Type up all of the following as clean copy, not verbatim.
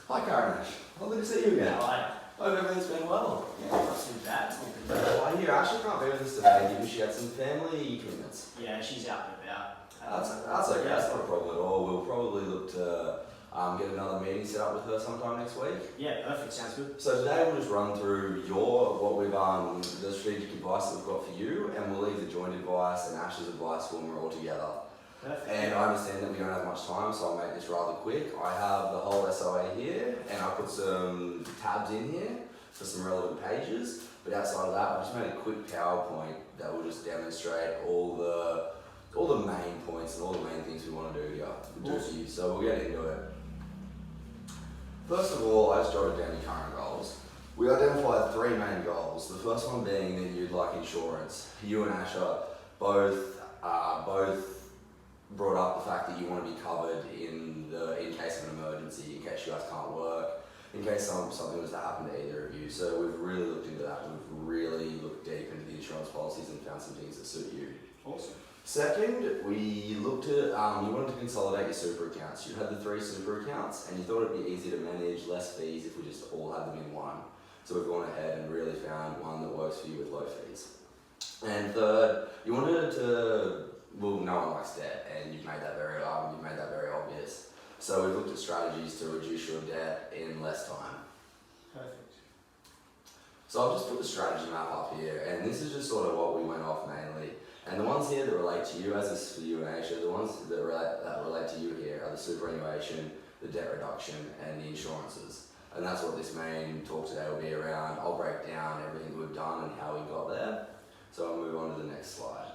Hi Karen Ash, lovely to see you again. Hi. Hope everything's been well. Yeah, not too bad. It's been good. I hear Ashley can't be with us today because she had some family commitments. Yeah, she's out and about. That's okay, that's not a problem at all. We'll probably look to get another meeting set up with her sometime next week. Yeah, perfect. Sounds good. So today we'll just run through the strategic advice that we've got for you, and we'll leave the joint advice and Ash's advice when we're all together. Perfect. And I understand that we don't have much time, so I'll make this rather quick. I have the whole SOA here, and I put some tabs in here for some relevant pages. But outside of that, I just made a quick PowerPoint that will just demonstrate all the main points and all the main things we want to do here. For you. So we'll get into it. First of all, I just jotted down your current goals. We identified 3 main goals. The first one being that you'd like insurance. You and Asha both brought up the fact that you want to be covered in case of an emergency, in case you guys can't work, in case something was to happen to either of you. So we've really looked into that. We've really looked deep into the insurance policies and found some things that suit you. Awesome. Second, we looked at, you wanted to consolidate your super accounts. You had the 3 super accounts and you thought it'd be easy to manage, less fees if we just all had them in one. So we've gone ahead and really found one that works for you with low fees. And third, you wanted to, well, no one likes debt, and you've made that very obvious. So we've looked at strategies to reduce your debt in less time. Perfect. So I've just put the strategy map up here, and this is just sort of what we went off mainly. And the ones here that relate to you, as is for you and Asia, the ones that relate to you here are the superannuation, the debt reduction, and the insurances. And that's what this main talk today will be around. I'll break down everything that we've done and how we got there. So I'll move on to the next slide.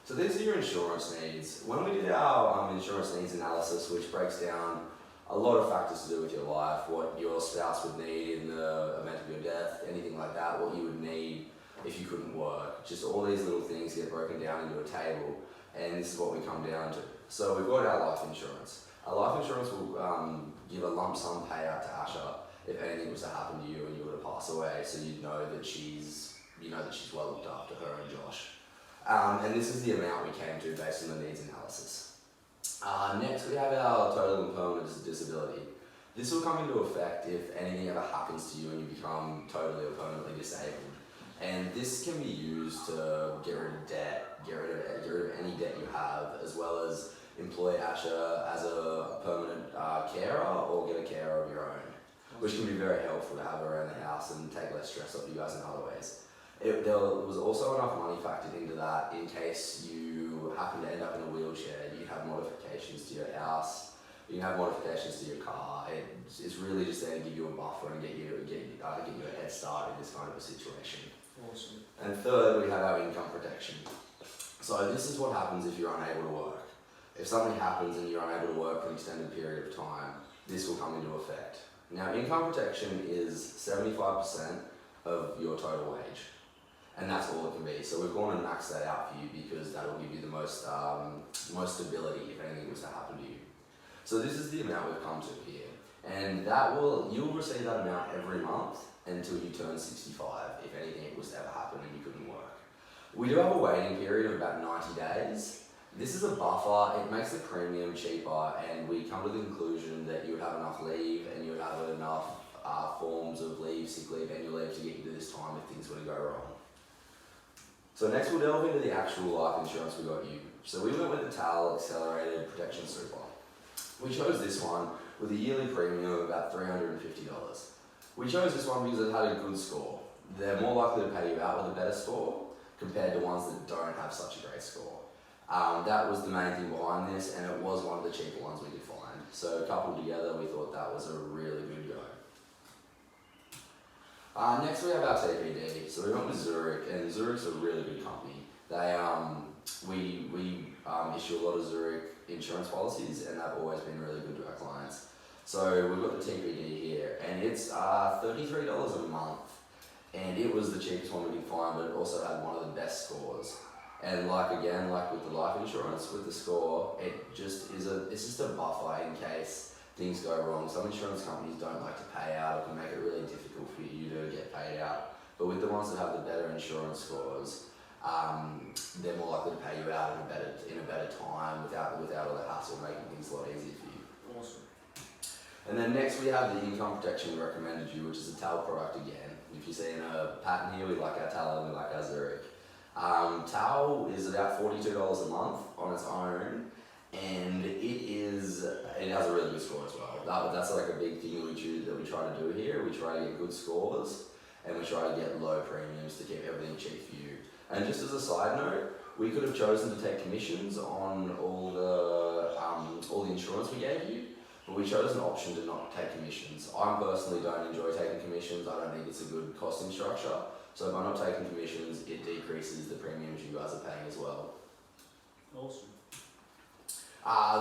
So these are your insurance needs. When we did our insurance needs analysis, which breaks down a lot of factors to do with your life, what your spouse would need in the event of your death, anything like that, what you would need if you couldn't work. Just all these little things get broken down into a table, and this is what we come down to. So we've got our life insurance. Our life insurance will give a lump sum payout to Asha if anything was to happen to you and you were to pass away, so you'd know that she's well looked after, her and Josh. And this is the amount we came to based on the needs analysis. Next we have our total and permanent disability. This will come into effect if anything ever happens to you and you become totally or permanently disabled. And this can be used to get rid of debt, get rid of any debt you have, as well as employ Asha as a permanent carer or get a carer of your own, which can be very helpful to have around the house and take less stress off you guys in other ways. There was also enough money factored into that in case you happen to end up in a wheelchair. You have modifications to your house, you can have modifications to your car. It's really just there to give you a buffer and get you a head start in this kind of a situation. Awesome. And third, we have our income protection. So this is what happens if you're unable to work. If something happens and you're unable to work for an extended period of time, this will come into effect. Now, income protection is 75% of your total wage. And that's all it can be. So we've gone and maxed that out for you because that will give you the most stability if anything was to happen to you. So this is the amount we've come to here. And you'll receive that amount every month until you turn 65, if anything was to ever happen and you couldn't work. We do have a waiting period of about 90 days. This is a buffer, it makes the premium cheaper, and we come to the conclusion that you would have enough leave and you would have enough forms of leave, sick leave, annual leave to get you to this time if things were to go wrong. So next we'll delve into the actual life insurance we got you. So we went with the TAL Accelerated Protection Super. We chose this one with a yearly premium of about $350. We chose this one because it had a good score. They're more likely to pay you out with a better score compared to ones that don't have such a great score. That was the main thing behind this, and it was one of the cheaper ones we could find. So coupled together, we thought that was a really good go. Next we have our TPD. So we went with Zurich, and Zurich's a really good company. They we issue a lot of Zurich insurance policies, and they've always been really good to our clients. So we've got the TPD here, and it's $33 a month, and it was the cheapest one we could find, but it also had one of the best scores. And like with the life insurance, with the score, it's just a buffer in case things go wrong. Some insurance companies don't like to pay out, it can make it really difficult for you to get paid out. But with the ones that have the better insurance scores, they're more likely to pay you out in a better time without all the hassle, making things a lot easier for you. Awesome. And then next we have the income protection we recommended you, which is a TAL product again. If you're seeing a pattern here, we like our TAL and we like our Zurich. TAL is about $42 a month on its own, and it has a really good score as well. That's like a big thing that we try to do here. We try to get good scores, and we try to get low premiums to keep everything cheap for you. And just as a side note, we could have chosen to take commissions on all the insurance we gave you, but we chose an option to not take commissions. I personally don't enjoy taking commissions. I don't think it's a good costing structure. So by not taking commissions, it decreases the premiums you guys are paying as well. Awesome.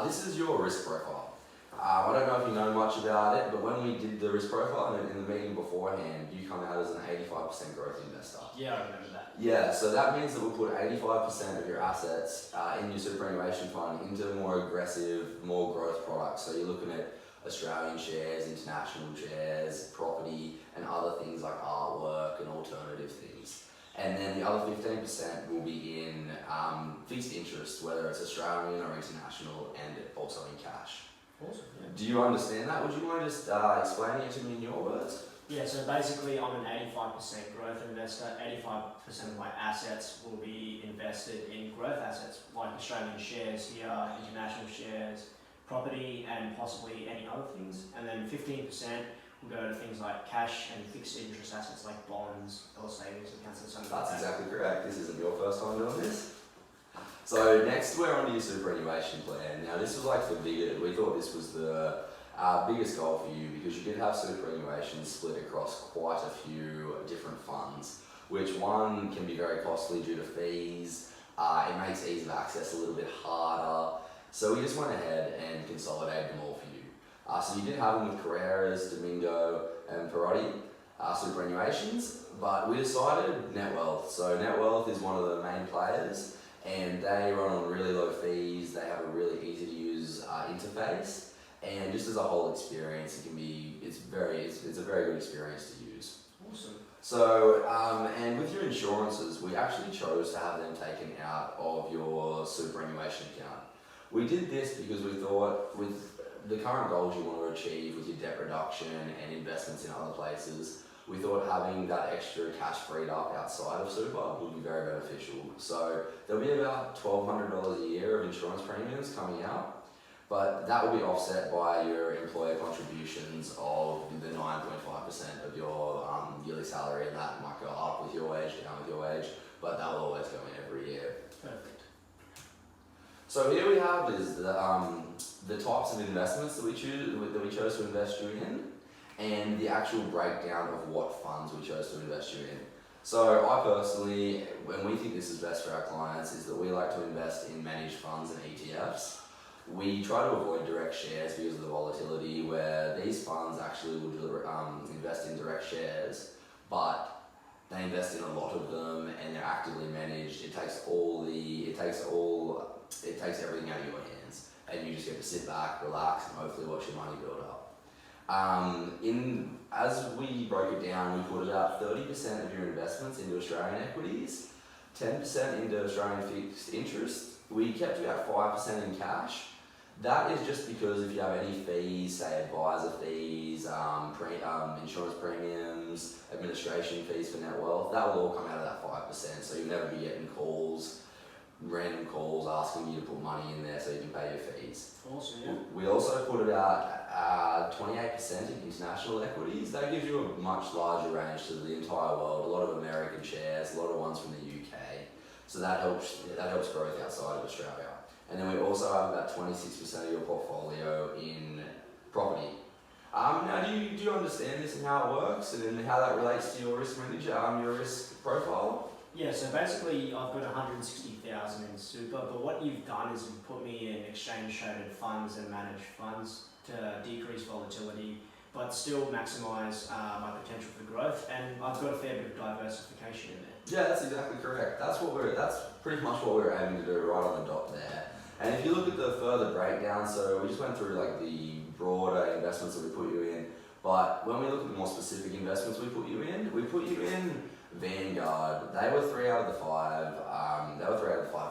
This is your risk profile. I don't know if you know much about it, but when we did the risk profile in the meeting beforehand, you come out as an 85% growth investor. Yeah, I remember that. Yeah, so that means that we'll put 85% of your assets in your superannuation fund into more aggressive, more growth products. So you're looking at Australian shares, international shares, property, and other things like artwork and alternative things. And then the other 15% will be in fixed interest, whether it's Australian or international, and also in cash. Awesome, yeah. Do you understand that? Would you mind just explaining it to me in your words? Yeah, so basically I'm an 85% growth investor. 85% of my assets will be invested in growth assets like Australian shares here, international shares, property, and possibly any other things. And then 15% will go to things like cash and fixed interest assets like bonds or savings accounts and something like that. That's exactly correct. This isn't your first time doing this. So next we're on to your superannuation plan. Now this was like we thought this was the biggest goal for you, because you could have superannuation split across quite a few different funds, which one can be very costly due to fees. It makes ease of access a little bit harder. So we just went ahead and consolidated them all for you. So you did have them with Carreras, Domingo, and Perotti superannuations, but we decided NetWealth. So NetWealth is one of the main players, and they run on really low fees. They have a really easy to use interface, and just as a whole experience, it's a very good experience to use. Awesome. So, and with your insurances, we actually chose to have them taken out of your superannuation account. We did this because we thought with the current goals you want to achieve with your debt reduction and investments in other places, we thought having that extra cash freed up outside of super would be very beneficial. So there'll be about $1,200 a year of insurance premiums coming out, but that will be offset by your employer contributions of the 9.5% of your yearly salary, and that might go up with your wage, down with your wage, but that will always go in every year. Perfect. So here we have is the types of investments that we chose to invest you in, and the actual breakdown of what funds we chose to invest you in. So I personally, when we think this is best for our clients, is that we like to invest in managed funds and ETFs. We try to avoid direct shares because of the volatility, where these funds actually will invest in direct shares, but they invest in a lot of them and they're actively managed. It takes everything out of your hands, and you just get to sit back, relax, and hopefully watch your money build up. As we broke it down, we put about 30% of your investments into Australian equities, 10% into Australian fixed interest. We kept about 5% in cash. That is just because if you have any fees, say advisor fees, insurance premiums, administration fees for NetWealth, that will all come out of that 5%. So you'll never be getting random calls asking you to put money in there so you can pay your fees. Awesome, yeah. We also put about 28% in international equities. That gives you a much larger range to the entire world. A lot of American shares, a lot of ones from the UK. So that helps growth outside of Australia. And then we also have about 26% of your portfolio in property. Now, do you understand this and how it works, and then how that relates to your risk your risk profile? Yeah, so basically I've got 160,000 in super, but what you've done is you've put me in exchange traded funds and managed funds to decrease volatility, but still maximise my potential for growth, and I've got a fair bit of diversification in there. Yeah, that's exactly correct. That's pretty much what we're aiming to do right on the dot there. And if you look at the further breakdown, so we just went through like the broader investments that we put you in, but when we look at the more specific investments we put you in Vanguard. They were 3 out of the 5.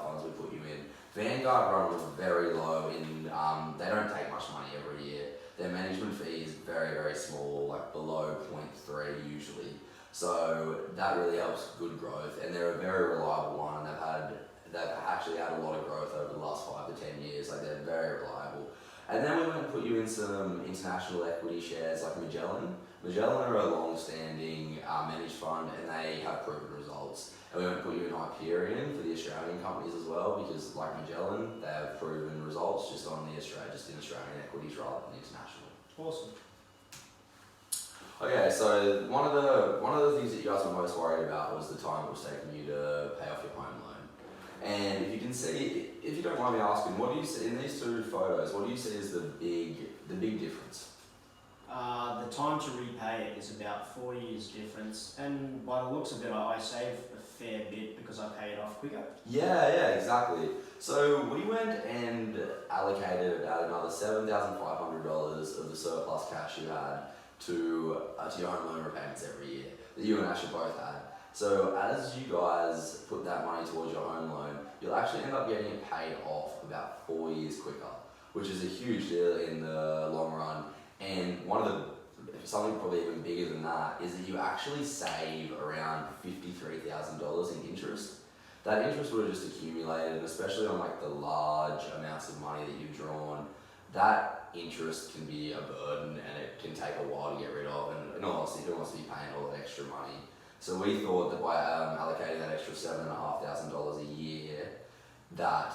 Funds we put you in. Vanguard run very low in. They don't take much money every year. Their management fee is very, very small, like below 0.3 usually. So that really helps good growth, and they're a very reliable one, and they've actually had a lot of growth over the last 5 to 10 years. Like, they're very reliable. And then we went and put you in some international equity shares like Magellan. Magellan are a long-standing managed fund, and they have proven results. And we went and put you in Hyperion for the Australian companies as well, because like Magellan, they have proven results just in Australian equities rather than international. Awesome. Okay, so one of the things that you guys were most worried about was the time it was taking you to pay off your home loan. And if you can see, if you don't mind me asking, what do you see in these two photos? What do you see as the big difference? The time to repay it is about 4 years difference, and by the looks of it, I save a fair bit because I pay it off quicker. Yeah, exactly. So we went and allocated about another $7,500 of the surplus cash you had to your home loan repayments every year that you and Asher both had. So as you guys put that money towards your home loan, you'll actually end up getting it paid off about 4 years quicker, which is a huge deal in the long run. And something probably even bigger than that is that you actually save around $53,000 in interest. That interest would have just accumulated, and especially on like the large amounts of money that you've drawn, that interest can be a burden and it can take a while to get rid of. And in all honesty, who wants to be paying all that extra money? So we thought that by allocating that extra $7,500 a year, that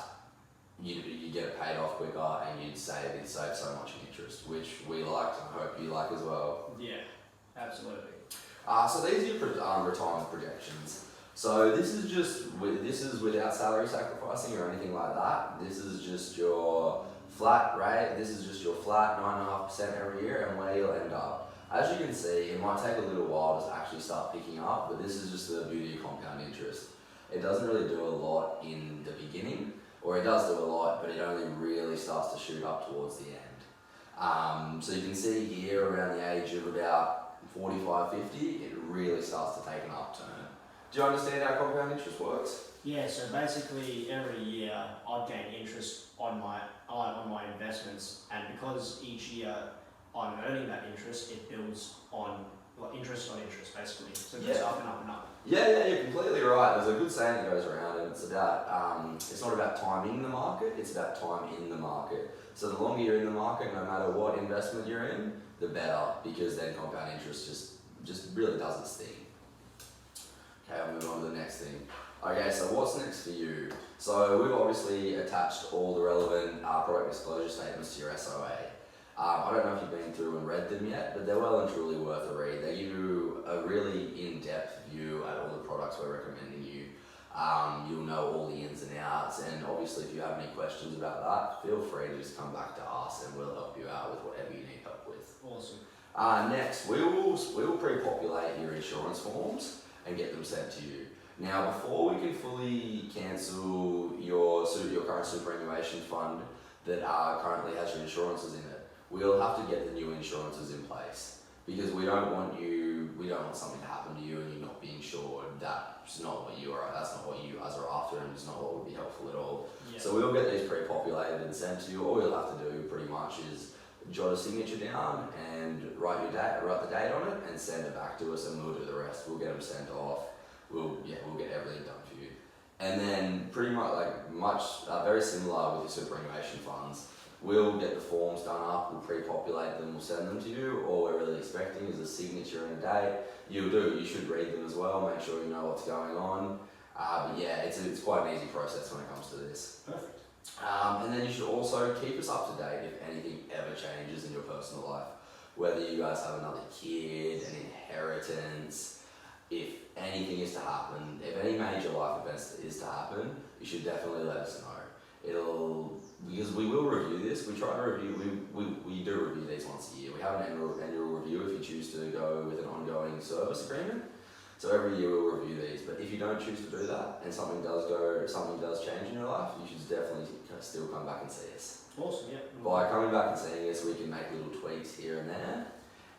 you get it paid off quicker and you'd save so much in interest, which we liked and I hope you like as well. Yeah, absolutely. So these are your retirement projections. So this is without salary sacrificing or anything like that. This is just your flat rate. This is just your flat 9.5% every year, and where you'll end up. As you can see, it might take a little while to actually start picking up, but this is just the beauty of compound interest. It doesn't really do a lot in the beginning, or it does do a lot, but it only really starts to shoot up towards the end. So you can see here around the age of about 45, 50, it really starts to take an upturn. Do you understand how compound interest works? Yeah, so basically every year I'd gain interest on my investments, and because each year I'm earning that interest, it builds on interest on interest basically. So it goes up and up and up. Yeah, you're completely right. There's a good saying that goes around, and it's about it's not about timing the market, it's about time in the market. So the longer you're in the market, no matter what investment you're in, the better, because then compound interest just really does its thing. Okay, I'll move on to the next thing. Okay, so what's next for you? So we've obviously attached all the relevant product disclosure statements to your SOA. I don't know if you've been through and read them yet, but they're well and truly worth a read. They give you a really in-depth view at all the products we're recommending you. You'll know all the ins and outs, and obviously if you have any questions about that, feel free to just come back to us and we'll help you out with whatever you need help with. Awesome. Next, we will pre-populate your insurance forms and get them sent to you. Now, before we can fully cancel your current superannuation fund that currently has your insurances in it, we'll have to get the new insurances in place, because we don't want something to happen to you and you not be insured. That's not what you guys are after, and it's not what would be helpful at all. Yeah. So we'll get these pre-populated and sent to you. All you'll have to do pretty much is jot a signature down and write the date on it and send it back to us, and we'll do the rest. We'll get them sent off. We'll get everything done for you. And then pretty much very similar with your superannuation funds. We'll get the forms done up, we'll pre-populate them, we'll send them to you. All we're really expecting is a signature and a date. You should read them as well, make sure you know what's going on. But yeah, it's quite an easy process when it comes to this. Perfect. And then you should also keep us up to date if anything ever changes in your personal life. Whether you guys have another kid, an inheritance, if anything is to happen, if any major life events is to happen, you should definitely let us know. Because we will review this. We try to review. We do review these once a year. We have an annual review if you choose to go with an ongoing service agreement. So every year we'll review these. But if you don't choose to do that and something does change in your life, you should definitely still come back and see us. Awesome. Yeah. By coming back and seeing us, we can make little tweaks here and there.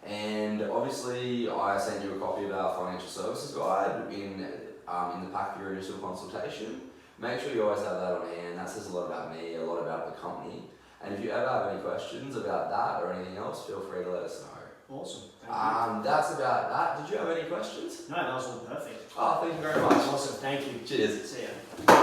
And obviously, I sent you a copy of our financial services guide in the pack for your initial consultation. Make sure you always have that on hand. That says a lot about me, a lot about the company. And if you ever have any questions about that or anything else, feel free to let us know. Awesome. Thank you. That's about that. Did you have any questions? No, that was all perfect. Oh, thank you very much. Awesome. Thank you. Cheers. See ya.